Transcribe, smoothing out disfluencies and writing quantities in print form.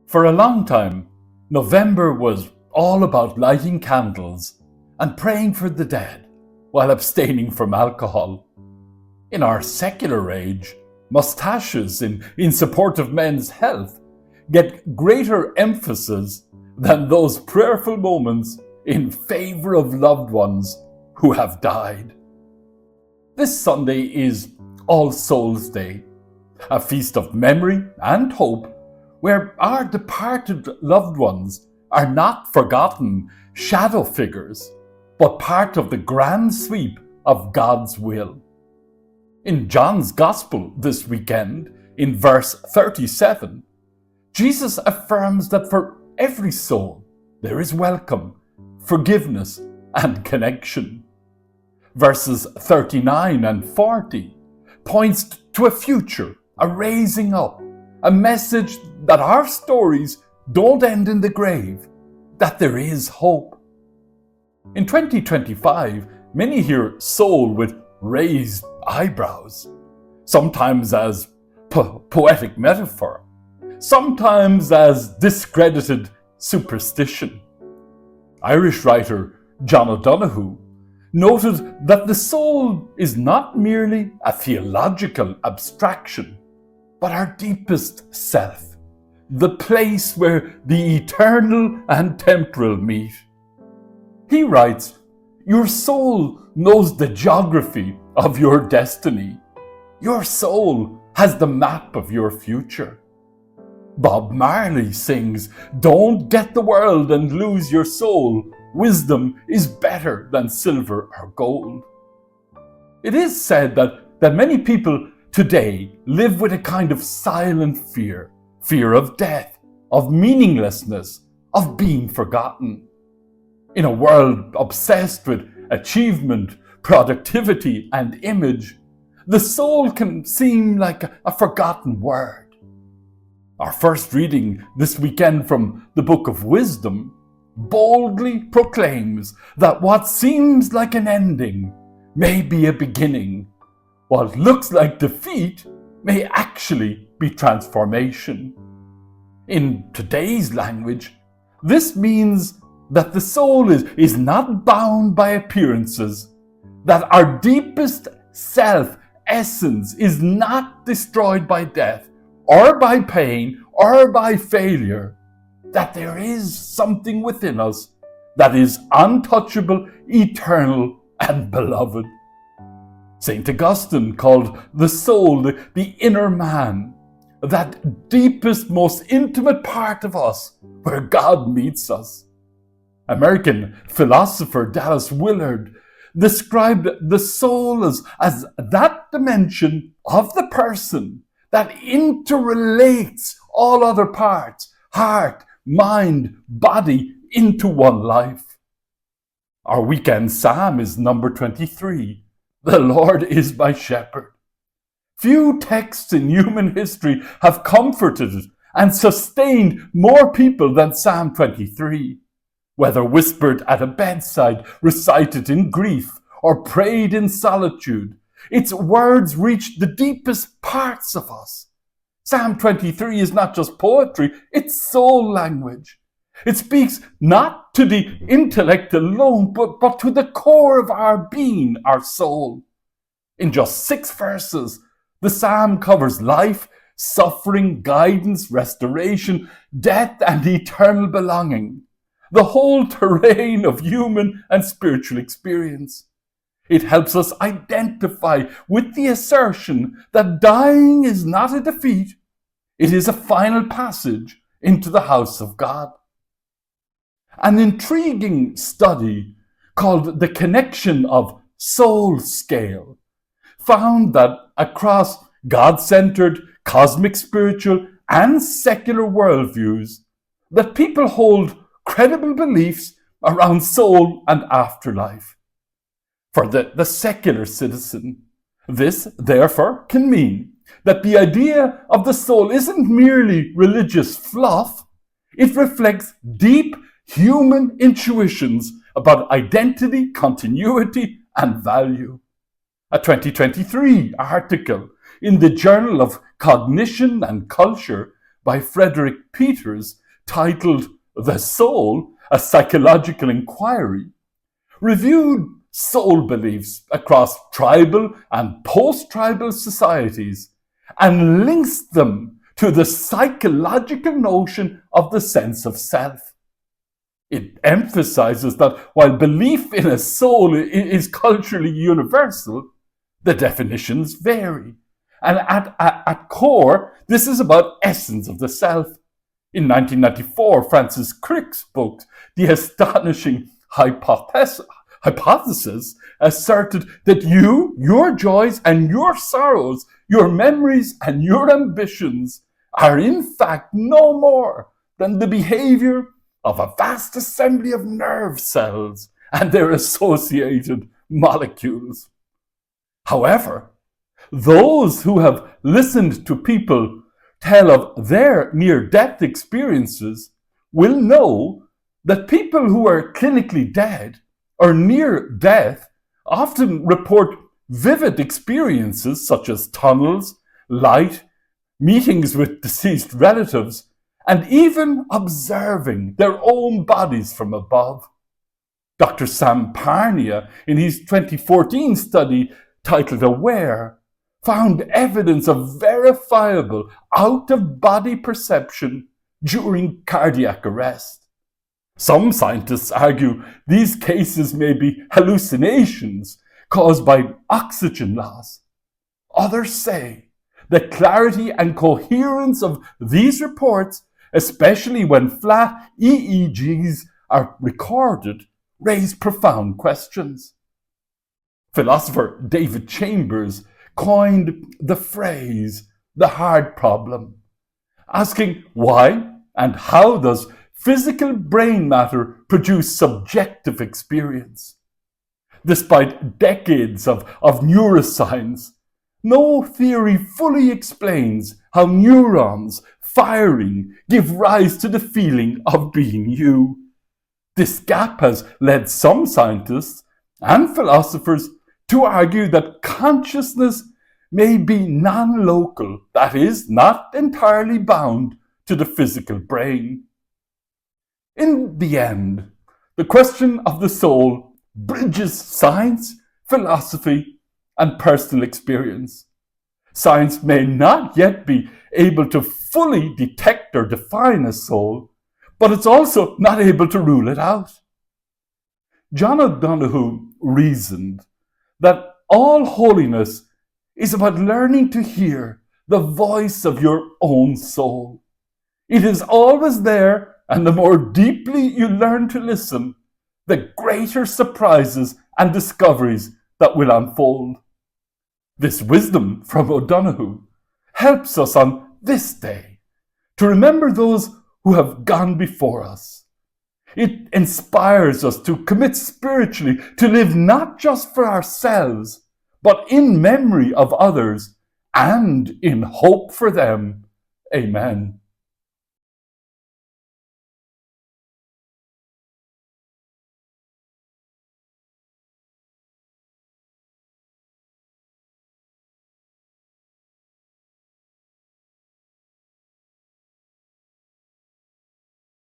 For a long time, November was all about lighting candles and praying for the dead while abstaining from alcohol. In our secular age, mustaches in support of men's health get greater emphasis than those prayerful moments in favor of loved ones who have died. This Sunday is All Souls' Day, a feast of memory and hope where our departed loved ones are not forgotten shadow figures, but part of the grand sweep of God's will. In John's Gospel this weekend, in verse 37, Jesus affirms that for every soul there is welcome, forgiveness, and connection. Verses 39 and 40 points to a future, a raising up, a message that our stories don't end in the grave, that there is hope. In 2025, many hear soul with raised eyebrows, sometimes as poetic metaphor, sometimes as discredited superstition. Irish writer John O'Donoghue noted that the soul is not merely a theological abstraction, but our deepest self, the place where the eternal and temporal meet. He writes, "Your soul knows the geography of your destiny. Your soul has the map of your future." Bob Marley sings, "Don't get the world and lose your soul. Wisdom is better than silver or gold." It is said that many people today live with a kind of silent fear of death, of meaninglessness, of being forgotten. In a world obsessed with achievement, productivity, and image, the soul can seem like a forgotten word. Our first reading this weekend from the Book of Wisdom boldly proclaims that what seems like an ending may be a beginning. What looks like defeat may actually be transformation. In today's language, this means that the soul is not bound by appearances, that our deepest self essence is not destroyed by death, or by pain, or by failure, that there is something within us that is untouchable, eternal, and beloved. St. Augustine called the soul the inner man, that deepest, most intimate part of us where God meets us. American philosopher Dallas Willard described the soul as that dimension of the person that interrelates all other parts, heart, mind, body, into one life. Our weekend psalm is number 23. The Lord is my shepherd. Few texts in human history have comforted and sustained more people than Psalm 23. Whether whispered at a bedside, recited in grief, or prayed in solitude, its words reach the deepest parts of us. Psalm 23 is not just poetry, it's soul language. It speaks not to the intellect alone, but to the core of our being, our soul. In just 6 verses, the psalm covers life, suffering, guidance, restoration, death, and eternal belonging. The whole terrain of human and spiritual experience. It helps us identify with the assertion that dying is not a defeat, it is a final passage into the house of God. An intriguing study called The Connection of Soul Scale found that across God-centered, cosmic, spiritual, and secular worldviews, that people hold credible beliefs around soul and afterlife. For the secular citizen, this, therefore, can mean that the idea of the soul isn't merely religious fluff, it reflects deep human intuitions about identity, continuity, and value. A 2023 article in the Journal of Cognition and Culture by Frederick Peters titled The Soul, a Psychological Inquiry, reviewed soul beliefs across tribal and post-tribal societies and links them to the psychological notion of the sense of self. It emphasizes that while belief in a soul is culturally universal, the definitions vary. And at core, this is about essence of the self. In 1994, Francis Crick's book, The Astonishing Hypothesis, asserted that you, your joys and your sorrows, your memories and your ambitions are in fact no more than the behavior of a vast assembly of nerve cells and their associated molecules. However, those who have listened to people tell of their near-death experiences will know that people who are clinically dead or near death often report vivid experiences such as tunnels, light, meetings with deceased relatives, and even observing their own bodies from above. Dr. Sam Parnia, in his 2014 study titled Aware, found evidence of verifiable out-of-body perception during cardiac arrest. Some scientists argue these cases may be hallucinations caused by oxygen loss. Others say the clarity and coherence of these reports, especially when flat EEGs are recorded, raise profound questions. Philosopher David Chambers coined the phrase, the hard problem, asking why and how does physical brain matter produce subjective experience? Despite decades of neuroscience, no theory fully explains how neurons firing give rise to the feeling of being you. This gap has led some scientists and philosophers to argue that consciousness may be non-local, that is, not entirely bound to the physical brain. In the end, the question of the soul bridges science, philosophy, and personal experience. Science may not yet be able to fully detect or define a soul, but it's also not able to rule it out. John O'Donohue reasoned that all holiness is about learning to hear the voice of your own soul. It is always there, and the more deeply you learn to listen, the greater surprises and discoveries that will unfold. This wisdom from O'Donohue helps us on this day to remember those who have gone before us. It inspires us to commit spiritually to live not just for ourselves, but in memory of others and in hope for them. Amen.